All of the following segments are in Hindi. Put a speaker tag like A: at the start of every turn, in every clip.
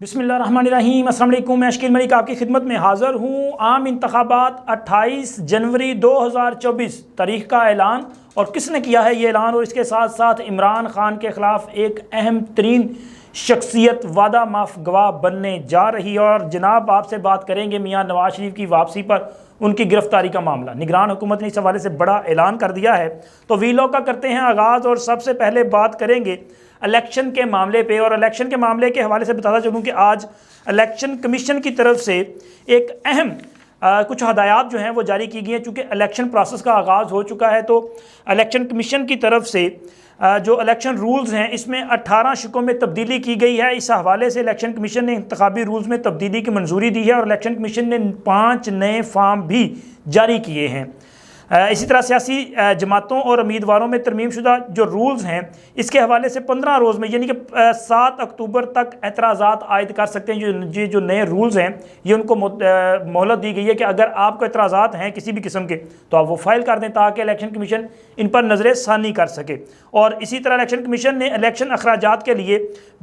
A: बिस्मिल्लाहिर्रहमानिर्रहीम। अस्सलाम वालेकुम। मैं शकील मलिक आपकी खिदमत में हाज़िर हूँ। आम इंतखाबात 28 जनवरी 2024 तारीख का ऐलान, और किसने किया है ये ऐलान, और इसके साथ साथ इमरान खान के ख़िलाफ़ एक अहम तरीन शख्सियत वादा माफ गवाह बनने जा रही है। और जनाब आपसे बात करेंगे मियाँ नवाज शरीफ की वापसी पर उनकी गिरफ्तारी का मामला। निगरान हुकूमत ने इस हवाले से बड़ा ऐलान कर दिया है। तो वीलॉग का करते हैं आगाज़, और सबसे पहले बात करेंगे इलेक्शन के मामले पे। और इलेक्शन के मामले के हवाले से बताता चलूँ कि आज इलेक्शन कमीशन की तरफ से एक अहम कुछ हदायत जो हैं वो जारी की गई हैं। चूँकि इलेक्शन प्रोसेस का आगाज़ हो चुका है, तो इलेक्शन कमीशन की तरफ से जो इलेक्शन रूल्स हैं इसमें 18 शिकों में तब्दीली की गई है। इस हवाले से इलेक्शन कमीशन ने इंतखाबी रूल्स में तब्दीली की मंजूरी दी है, और इलेक्शन कमीशन ने 5 नए फॉर्म भी जारी किए हैं। इसी तरह सियासी जमातों और उम्मीदवारों में तरमीम शुदा जो रूल्स हैं इसके हवाले से 15 रोज़ में यानी कि 7 अक्टूबर तक एतराज़ात आयद कर सकते हैं। जो नए रूल्स हैं ये उनको मोहलत दी गई है कि अगर आपको एतराज़ात हैं किसी भी किस्म के तो आप वो फाइल कर दें, ताकि इलेक्शन कमीशन इन पर नज़र षानी कर सके। और इसी तरह इलेक्शन कमीशन ने इलेक्शन अखराजात के लिए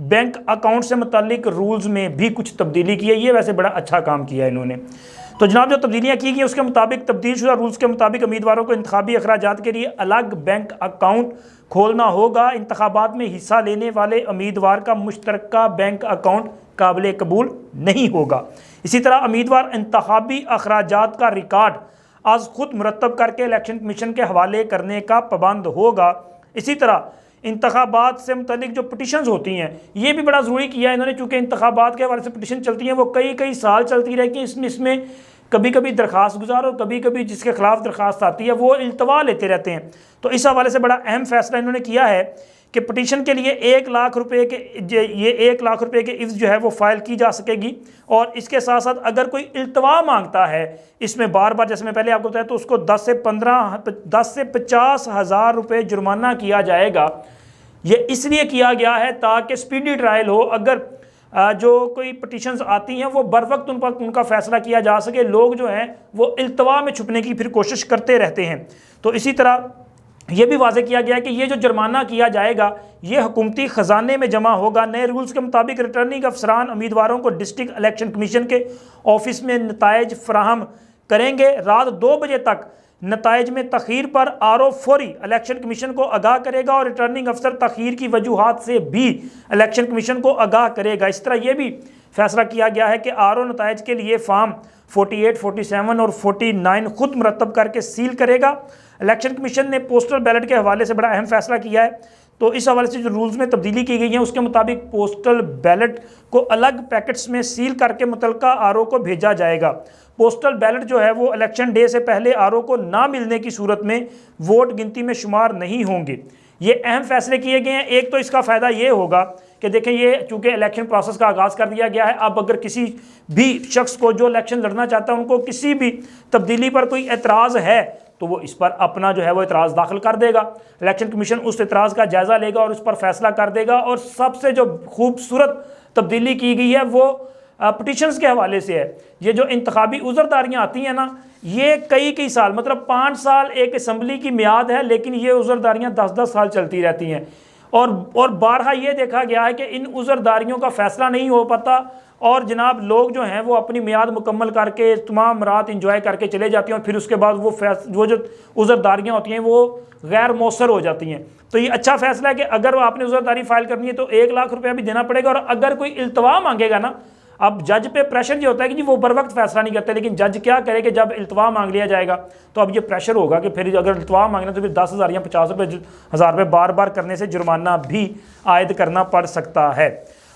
A: बैंक अकाउंट से मुतल्लिक रूल्स में भी कुछ तब्दीली की है। ये वैसे बड़ा अच्छा काम किया है इन्होंने। तो जनाब जो तब्दीलियाँ की गई उसके मुताबिक, तब्दील शुदा रूल्स के मुताबिक उम्मीदवारों को इंतखाबी अखराजात के लिए अलग बैंक अकाउंट खोलना होगा। इंतखाबात में हिस्सा लेने वाले उम्मीदवार का मुश्तरका बैंक अकाउंट काबिल कबूल नहीं होगा। इसी तरह उम्मीदवार इंतखाबी अखराजात का रिकॉर्ड आज खुद मुरतब करके इलेक्शन कमीशन के हवाले करने का पाबंद होगा। इसी तरह इंतखाबात से मुतल्लिक जो पटिशन्स होती हैं ये भी बड़ा ज़रूरी किया है इन्होंने, चूँकि इंतखाबात के हवाले से पटिशन चलती हैं वो कई साल चलती रहती हैं। इसमें कभी कभी दरख्वास्त गुजार और कभी कभी जिसके खिलाफ दरख्वास्त आती है वो इल्तवा लेते रहते हैं। तो इस हवाले से बड़ा अहम फैसला इन्होंने किया है कि पटिशन के लिए 1 लाख रुपए के 1 लाख रुपए के इव्ज़ जो है वो फाइल की जा सकेगी। और इसके साथ साथ अगर कोई इल्तवा मांगता है इसमें बार बार, जैसे मैं पहले आपको बताया, तो उसको 10 से 50 हज़ार रुपये जुर्माना किया जाएगा। ये इसलिए किया गया है ताकि स्पीडी ट्रायल हो। अगर जो कोई पटिशन्स आती हैं वो बर वक्त उनका फैसला किया जा सके। लोग जो हैं वो इल्तवा में छुपने की फिर कोशिश करते रहते हैं। तो इसी तरह ये भी वाज़ेह किया गया है कि ये जो जुर्माना किया जाएगा ये हुकूमती ख़जाने में जमा होगा। नए रूल्स के मुताबिक रिटर्निंग अफसरान उम्मीदवारों को डिस्ट्रिक्ट इलेक्शन कमीशन के ऑफिस में नताइज फराहम करेंगे। रात 2 बजे तक नताइज में तख़ीर पर आरओ फौरी इलेक्शन कमीशन को आगाह करेगा, और रिटर्निंग अफसर तख़ीर की वजूहात से भी इलेक्शन कमीशन को आगाह करेगा। इस तरह यह भी फैसला किया गया है कि आरओ नताइज के लिए फॉर्म 48, 47 और 49 खुद मुरतब करके सील करेगा। इलेक्शन कमीशन ने पोस्टल बैलेट के हवाले से बड़ा अहम फैसला किया है। तो इस हवाले से जो रूल्स में तब्दीली की गई है उसके मुताबिक पोस्टल बैलेट को अलग पैकेट्स में सील करके मुतलका आरओ को भेजा जाएगा। पोस्टल बैलेट जो है वो इलेक्शन डे से पहले आरओ को ना मिलने की सूरत में वोट गिनती में शुमार नहीं होंगे। ये अहम फैसले किए गए हैं। एक तो इसका फ़ायदा ये होगा कि देखें, ये चूँकि इलेक्शन प्रोसेस का आगाज़ कर दिया गया है, अब अगर किसी भी शख्स को जो इलेक्शन लड़ना चाहता है उनको किसी भी तब्दीली पर कोई एतराज़ है तो वो इस पर अपना जो है वो एतराज़ दाखिल कर देगा। इलेक्शन कमीशन उस एतराज़ का जायज़ा लेगा और उस पर फैसला कर देगा। और सबसे जो खूबसूरत तब्दीली की गई है वो पटिशन्स के हवाले से है। ये जो इंतखाबी उज़रदारियाँ आती हैं ना, ये कई साल, मतलब 5 साल एक असम्बली की मियाद है, लेकिन ये उज़रदारियाँ 10-10 साल चलती रहती हैं। और बारहा ये देखा गया है कि इन उज़रदारियों का फ़ैसला नहीं हो पाता, और जनाब लोग जो हैं वो अपनी मियाद मुकम्मल करके तमाम रात इंजॉय करके चले जाती हैं, और फिर उसके बाद वो जो उज़रदारियाँ होती हैं वो गैर मौसर हो जाती हैं। तो ये अच्छा फैसला है कि अगर वो आपने उज़रदारी फाइल करनी है तो 1 लाख रुपया भी देना पड़ेगा। और अगर कोई इल्तवा मांगेगा ना, अब जज पे प्रेशर ये होता है कि जी वो बर वक्त फैसला नहीं करते, लेकिन जज क्या करे कि जब इल्तवा मांग लिया जाएगा तो अब ये प्रेशर होगा कि फिर अगर इल्तवा मांगना तो फिर 10,000 या 50,000 रुपये बार बार करने से जुर्माना भी आयद करना पड़ सकता है।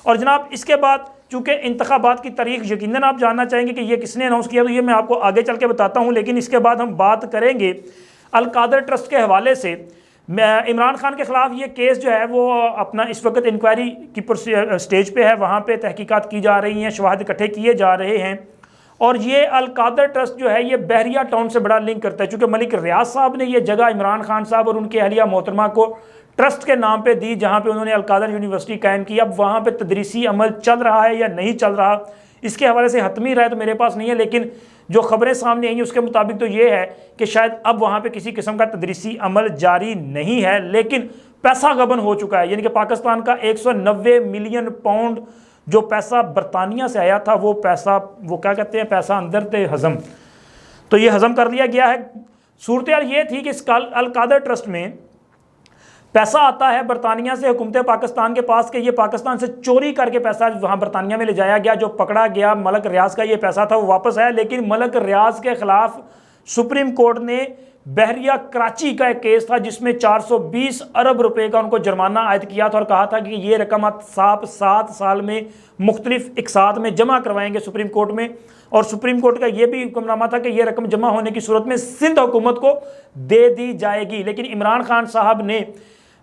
A: और जनाब इसके बाद चूँकि इंतखाबात की तारीख यकीनन आप जानना चाहेंगे कि ये किसने अनाउंस किया, तो ये मैं आपको आगे चल के बताता हूँ। लेकिन इसके बाद हम बात करेंगे अल कादर ट्रस्ट के हवाले से। इमरान खान के ख़िलाफ़ ये केस जो है वो अपना इस वक्त इंक्वायरी की स्टेज पे है, वहाँ पे तहकीकात की जा रही हैं, शवाहिद इकट्ठे किए जा रहे हैं। और ये अल कादर ट्रस्ट जो है ये बहरिया टाउन से बड़ा लिंक करता है, चूँकि मलिक रियाज साहब ने ये जगह इमरान खान साहब और उनके अहलिया मोहतरमा को ट्रस्ट के नाम पे दी, जहाँ पे उन्होंने अल कादर यूनिवर्सिटी कायम की। अब वहाँ पे तदरीसी अमल चल रहा है या नहीं चल रहा, इसके हवाले से हतमी राय तो मेरे पास नहीं है, लेकिन जो खबरें सामने आई उसके मुताबिक तो ये है कि शायद अब वहाँ पे किसी किस्म का तदरीसी अमल जारी नहीं है, लेकिन पैसा गबन हो चुका है। यानी कि पाकिस्तान का 190 मिलियन पाउंड जो पैसा बरतानिया से आया था वो पैसा, वो क्या कहते हैं, पैसा अंदर थे हज़म, तो ये हज़म कर लिया गया है। सूरत हाल ये थी कि इस अल कादर ट्रस्ट में पैसा आता है बरतानिया से हुकूमत पाकिस्तान के पास के ये पाकिस्तान से चोरी करके पैसा वहाँ बरतानिया में ले जाया गया। जो पकड़ा गया मलक रियाज का ये पैसा था वो वापस आया, लेकिन मलक रियाज के खिलाफ सुप्रीम कोर्ट ने बहरिया कराची का एक केस था जिसमें 420 अरब रुपए का उनको जुर्माना आयद किया था और कहा था कि ये रकम आप 7 साल में मुख्तलिफ इकसात में जमा करवाएंगे सुप्रीम कोर्ट में। और सुप्रीम कोर्ट का ये भी हुक्मनामा था कि ये रकम जमा होने की सूरत में सिंध हुकूमत को दे दी जाएगी। लेकिन इमरान खान साहब ने,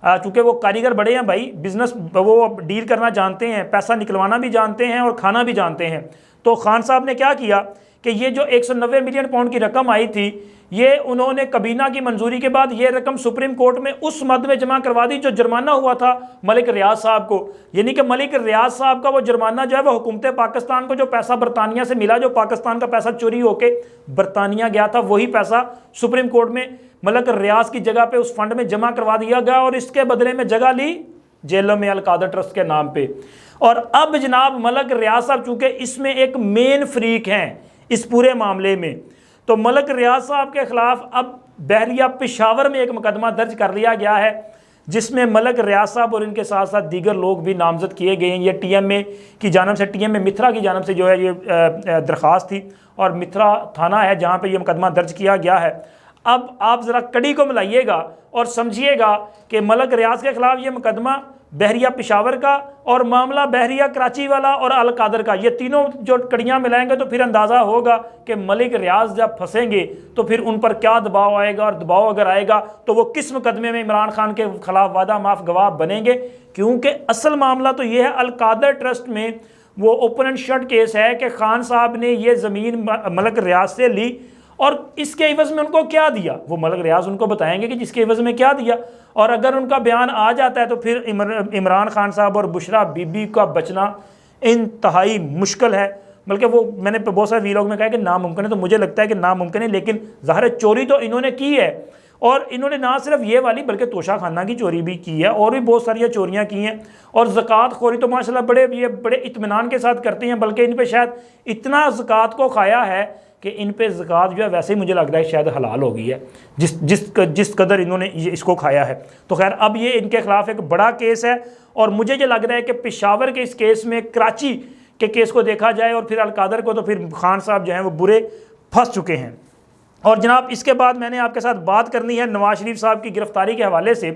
A: चूँकि वो कारीगर बड़े हैं भाई, बिजनेस वो डील करना जानते हैं, पैसा निकलवाना भी जानते हैं और खाना भी जानते हैं, तो खान साहब ने क्या किया कि ये जो 190 मिलियन पाउंड की रकम आई थी ये उन्होंने कबीना की मंजूरी के बाद ये रकम सुप्रीम कोर्ट में उस मद में जमा करवा दी जो जुर्माना हुआ था मलिक रियाज साहब को। यानी कि मलिक रियाज साहब का वो जुर्माना जो है वो हुकूमत पाकिस्तान को जो पैसा बरतानिया से मिला, जो पाकिस्तान का पैसा चोरी होके बरतानिया गया था, वही पैसा सुप्रीम कोर्ट में मलिक रियाज की जगह पे उस फंड में जमा करवा दिया गया और इसके बदले में जगह ली जेलों में अल कादर ट्रस्ट के नाम पे। और अब जनाब मलिक रियाज साहब चूंकि इसमें एक मेन फ्रीक हैं इस पूरे मामले में, तो मलिक रियाज साहब के खिलाफ अब बहरिया पेशावर में एक मुकदमा दर्ज कर लिया गया है जिसमें मलिक रियाज साहब और इनके साथ साथ दीगर लोग भी नामजद किए गए हैं। ये TMA की जानब से, TMA मिथरा की जानब से जो है ये दरख्वास्त थी और मिथरा थाना है जहाँ पे ये मुकदमा दर्ज किया गया है। अब आप ज़रा कड़ी को मिलाइएगा और समझिएगा कि मलिक रियाज के खिलाफ ये मुकदमा बहरिया पेशावर का और मामला बहरिया कराची वाला और अल कादर का, ये तीनों जो कड़ियाँ मिलाएंगे तो फिर अंदाज़ा होगा कि मलिक रियाज जब फंसेंगे तो फिर उन पर क्या दबाव आएगा, और दबाव अगर आएगा तो वो किस मुकदमे में इमरान खान के खिलाफ वादा माफ गवाह बनेंगे। क्योंकि असल मामला तो ये है, अल कादर ट्रस्ट में वो ओपन एंड शट केस है कि खान साहब ने ये ज़मीन मलिक रियाज से ली और इसके एवज़ में उनको क्या दिया, वो मलिक रियाज उनको बताएंगे कि जिसके एवज़ में क्या दिया। और अगर उनका बयान आ जाता है तो फिर इमरान खान साहब और बुशरा बीबी का बचना इंतहाई मुश्किल है। बल्कि वो मैंने बहुत सारे वीलॉग में कहा कि नामुमकिन है, तो मुझे लगता है कि नामुमकिन है, लेकिन ज़ाहिर चोरी तो इन्होंने की है और इन्होंने ना सिर्फ ये वाली बल्कि तोशा खाना की चोरी भी की है और भी बहुत सारी चोरियाँ की हैं। और ज़कात खोरी तो माशाल्लाह बड़े इत्मीनान के साथ करते हैं, बल्कि इन पर शायद इतना ज़कात को खाया है कि इन पे ज़कात जो है वैसे ही मुझे लग रहा है शायद हलाल हो गई है जिस कदर इन्होंने इसको खाया है। तो खैर अब ये इनके खिलाफ एक बड़ा केस है और मुझे ये लग रहा है कि पेशावर के इस केस में कराची के केस को देखा जाए और फिर अल कादर को, तो फिर खान साहब जो हैं वो बुरे फंस चुके हैं। और जनाब इसके बाद मैंने आपके साथ बात करनी है नवाज शरीफ साहब की गिरफ्तारी के हवाले से।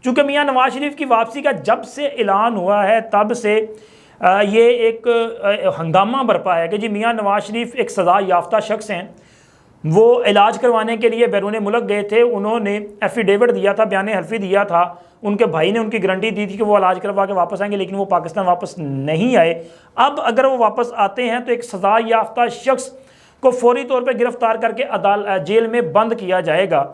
A: चूँकि मियाँ नवाज शरीफ की वापसी का जब से ऐलान हुआ है तब से ये एक हंगामा बरपा है कि जी मियाँ नवाज शरीफ एक सज़ा याफ्ता शख्स हैं, वो इलाज करवाने के लिए बैरून मुल्क गए थे, उन्होंने एफिडेविट दिया था, बयान हल्फी दिया था, उनके भाई ने उनकी गारंटी दी थी कि वो इलाज करवा के वापस आएंगे, लेकिन वो पाकिस्तान वापस नहीं आए। अब अगर वो वापस आते हैं तो एक सज़ा याफ्ता शख्स को फौरी तौर पर गिरफ्तार करके जेल में बंद किया जाएगा।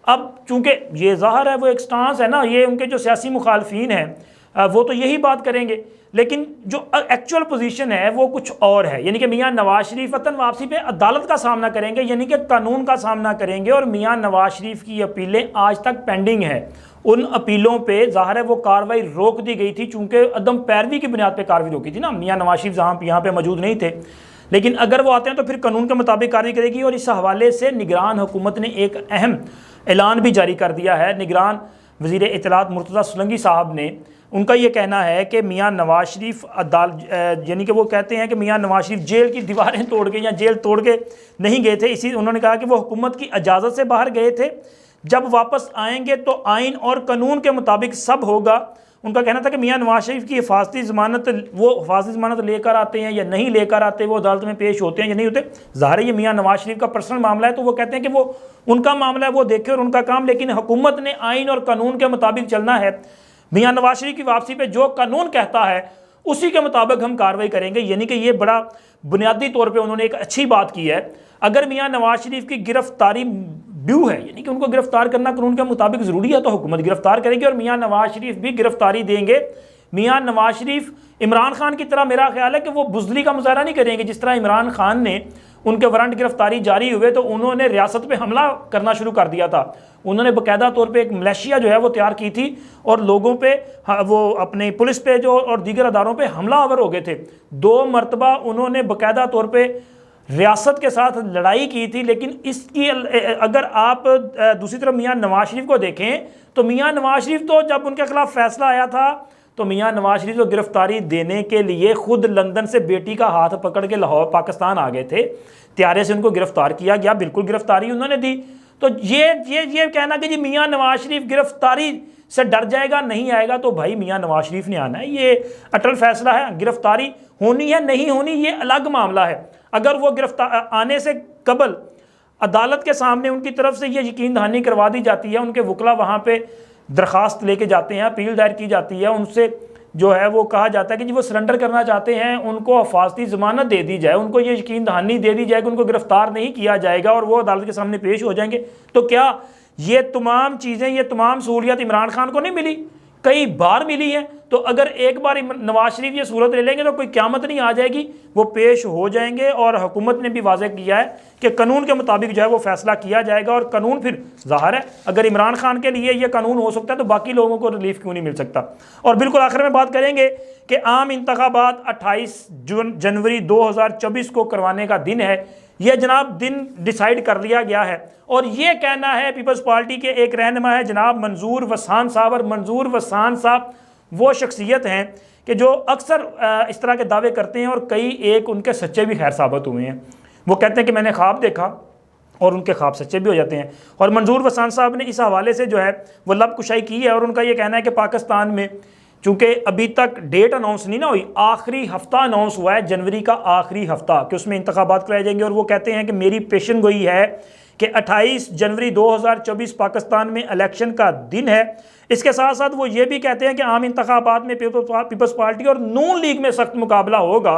A: अब चूँकि ये ज़ाहिर है वो एक स्टांस है ना, ये उनके जो सियासी मुखालफीन हैं वो तो यही बात करेंगे, लेकिन जो एक्चुअल पोजीशन है वो कुछ और है। यानी कि मियाँ नवाज शरीफ वतन वापसी पे अदालत का सामना करेंगे, यानी कि कानून का सामना करेंगे। और मियाँ नवाज शरीफ की अपीलें आज तक पेंडिंग है, उन अपीलों पे ज़ाहिर है वो कार्रवाई रोक दी गई थी, चूँकि अदम पैरवी की बुनियाद पर कार्रवाई रोकी थी ना। मियाँ नवाज शरीफ यहाँ पे मौजूद नहीं थे, लेकिन अगर वो आते हैं तो फिर कानून के मुताबिक कार्रवाई करेगी। और इस हवाले से निगरान हुकूमत ने एक अहम ऐलान भी जारी कर दिया है। निगरान वज़ीर इत्तलात मुर्तज़ा सोलंकी साहब ने, उनका ये कहना है कि मियाँ नवाज शरीफ यानी कि वो कहते हैं कि मियाँ नवाज शरीफ जेल की दीवारें तोड़ के या जेल तोड़ के नहीं गए थे। इसी उन्होंने कहा कि वो हुकूमत की इजाज़त से बाहर गए थे, जब वापस आएंगे तो आइन और कानून के मुताबिक सब होगा। उनका कहना था कि मियाँ नवाज शरीफ की हिफाजती ज़मानत लेकर आते हैं या नहीं लेकर आते, वो अदालत में पेश होते हैं या नहीं होते, ज़ाहिर है ये मियाँ नवाज शरीफ का पर्सनल मामला है, तो वो कहते हैं कि वो उनका मामला है, वो देखे और उनका काम, लेकिन हुकूमत ने आइन और कानून के मुताबिक चलना है। मियाँ नवाज शरीफ की वापसी पे जो कानून कहता है उसी के मुताबिक हम कार्रवाई करेंगे। यानी कि ये बड़ा बुनियादी तौर पे उन्होंने एक अच्छी बात की है। अगर मियाँ नवाज शरीफ की गिरफ्तारी ड्यू है, यानी कि उनको गिरफ्तार करना कानून के मुताबिक ज़रूरी है, तो हुकूमत गिरफ्तार करेगी और मियाँ नवाज शरीफ भी गिरफ्तारी देंगे। मियाँ नवाज शरीफ इमरान खान की तरह मेरा ख्याल है कि वो बुज़दिली का मुजाहरा नहीं करेंगे, जिस तरह इमरान खान ने उनके वारंट गिरफ्तारी जारी हुए तो उन्होंने रियासत पे हमला करना शुरू कर दिया था। उन्होंने बाकायदा तौर पे एक मिलिशिया जो है वो तैयार की थी और लोगों पे वो अपने पुलिस पे जो और दीगर अदारों पे हमलावर हो गए थे। 2 मरतबा उन्होंने बाकायदा तौर पे रियासत के साथ लड़ाई की थी। लेकिन इसकी अगर आप दूसरी तरफ मियाँ नवाज शरीफ को देखें तो मियाँ नवाज शरीफ तो जब उनके खिलाफ फैसला आया था तो मियाँ नवाज शरीफ को गिरफ्तारी देने के लिए खुद लंदन से बेटी का हाथ पकड़ के लाहौर पाकिस्तान आ गए थे। त्यारे से उनको गिरफ्तार किया गया, बिल्कुल गिरफ्तारी उन्होंने दी। तो ये कहना कि जी मियाँ नवाज शरीफ गिरफ्तारी से डर जाएगा, नहीं आएगा, तो भाई मियाँ नवाज शरीफ ने आना है। ये अटल फैसला है, गिरफ्तारी होनी है नहीं होनी ये अलग मामला है। अगर वो गिरफ्तार आने से कबल अदालत के सामने उनकी तरफ से ये यकीन दहानी करवा दी जाती है, उनके वकला वहाँ पे दरख्वास्त लेके जाते हैं, अपील दायर की जाती है, उनसे जो है वो कहा जाता है कि जी वो सरेंडर करना चाहते हैं, उनको हिफाजती ज़मानत दे दी जाए, उनको ये यकीन दहानी दे दी जाए कि उनको गिरफ्तार नहीं किया जाएगा और वो अदालत के सामने पेश हो जाएंगे। तो क्या ये तमाम चीज़ें, ये तमाम सहूलियत इमरान खान को नहीं मिली? कई बार मिली हैं। तो अगर एक बार नवाज शरीफ ये सूरत ले लेंगे तो कोई क़यामत नहीं आ जाएगी, वो पेश हो जाएंगे। और हुकूमत ने भी वाज़ेह किया है कि कानून के मुताबिक जो है वो फैसला किया जाएगा। और कानून फिर ज़ाहिर है अगर इमरान खान के लिए ये कानून हो सकता है तो बाकी लोगों को रिलीफ क्यों नहीं मिल सकता। और बिल्कुल आखिर में बात करेंगे कि आम इंतखाबात 28 जनवरी 2024 को करवाने का दिन है। यह जनाब दिन डिसाइड कर लिया गया है और ये कहना है पीपल्स पार्टी के एक रहनुमा है जनाब मंजूर वसान साहब। और मंजूर वसान साहब वो शख्सियत हैं कि जो अक्सर इस तरह के दावे करते हैं और कई एक उनके सच्चे भी खैर साबित हुए हैं। वो कहते हैं कि मैंने ख्वाब देखा और उनके ख्वाब सच्चे भी हो जाते हैं। और मंजूर वसान साहब ने इस हवाले से जो है वो लब कुशाई की है और उनका ये कहना है कि पाकिस्तान में चूँकि अभी तक डेट अनाउंस नहीं ना हुई, आखिरी हफ्ता अनाउंस हुआ है जनवरी का आखिरी हफ्ता कि उसमें इंतखाबात कराए जाएंगे। और वो कहते हैं कि मेरी पेशन गोई है कि 28 जनवरी 2024 पाकिस्तान में इलेक्शन का दिन है। इसके साथ साथ वो ये भी कहते हैं कि आम इंतखाबात में पीपल्स पार्टी और नून लीग में सख्त मुकाबला होगा।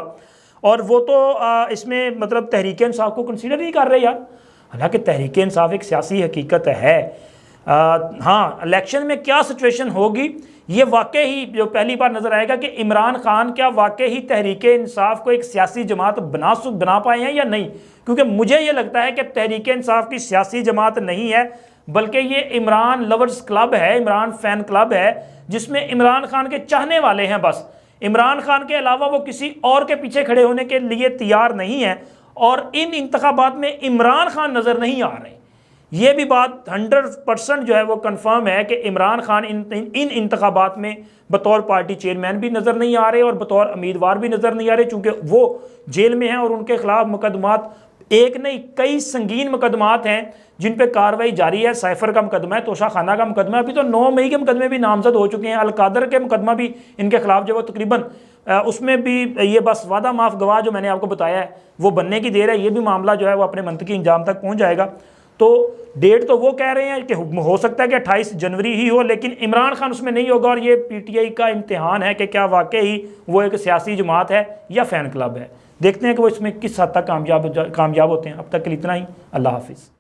A: और वो तो इसमें मतलब तहरीक इंसाफ को कंसीडर नहीं कर रहे यार। हालांकि तहरीक इंसाफ एक सियासी हकीकत है। हाँ, इलेक्शन में क्या सिचुएशन होगी ये वाकई ही जो पहली बार नज़र आएगा कि इमरान खान क्या वाकई ही तहरीक इंसाफ को एक सियासी जमात बना पाए हैं या नहीं। क्योंकि मुझे ये लगता है कि तहरीक इंसाफ की सियासी जमात नहीं है बल्कि ये इमरान लवर्स क्लब है, इमरान फ़ैन क्लब है जिसमें इमरान खान के चाहने वाले हैं। बस इमरान खान के अलावा वो किसी और के पीछे खड़े होने के लिए तैयार नहीं है। और इन इंतखाबात में इमरान खान नज़र नहीं आ रहे। ये भी बात 100% जो है वो कंफर्म है कि इमरान खान इन इंतखाबात में बतौर पार्टी चेयरमैन भी नज़र नहीं आ रहे और बतौर उम्मीदवार भी नज़र नहीं आ रहे, चूँकि वो जेल में हैं और उनके खिलाफ मुकदमात एक नहीं कई संगीन मुकदमात हैं जिन पे कार्रवाई जारी है। साइफर का मुकदमा है, तोशा खाना का मुकदमा है, अभी तो 9 मई के मुकदमे भी नामजद हो चुके हैं। अलकादर के मुकदमा भी इनके खिलाफ जो वो तकरीबन उसमें भी ये बस वादा माफ गवाह जो मैंने आपको बताया है वो बनने की देर है। ये भी मामला जो है वो अपने मंतकी इंजाम तक पहुँच जाएगा। तो डेट तो वो कह रहे हैं कि हो सकता है कि 28 जनवरी ही हो, लेकिन इमरान खान उसमें नहीं होगा। और ये पीटीआई का इम्तिहान है कि क्या वाकई ही वो एक सियासी जमात है या फ़ैन क्लब है। देखते हैं कि वो इसमें किस हद तक कामयाब होते हैं। अब तक के लिए इतना ही। अल्लाह हाफिज़।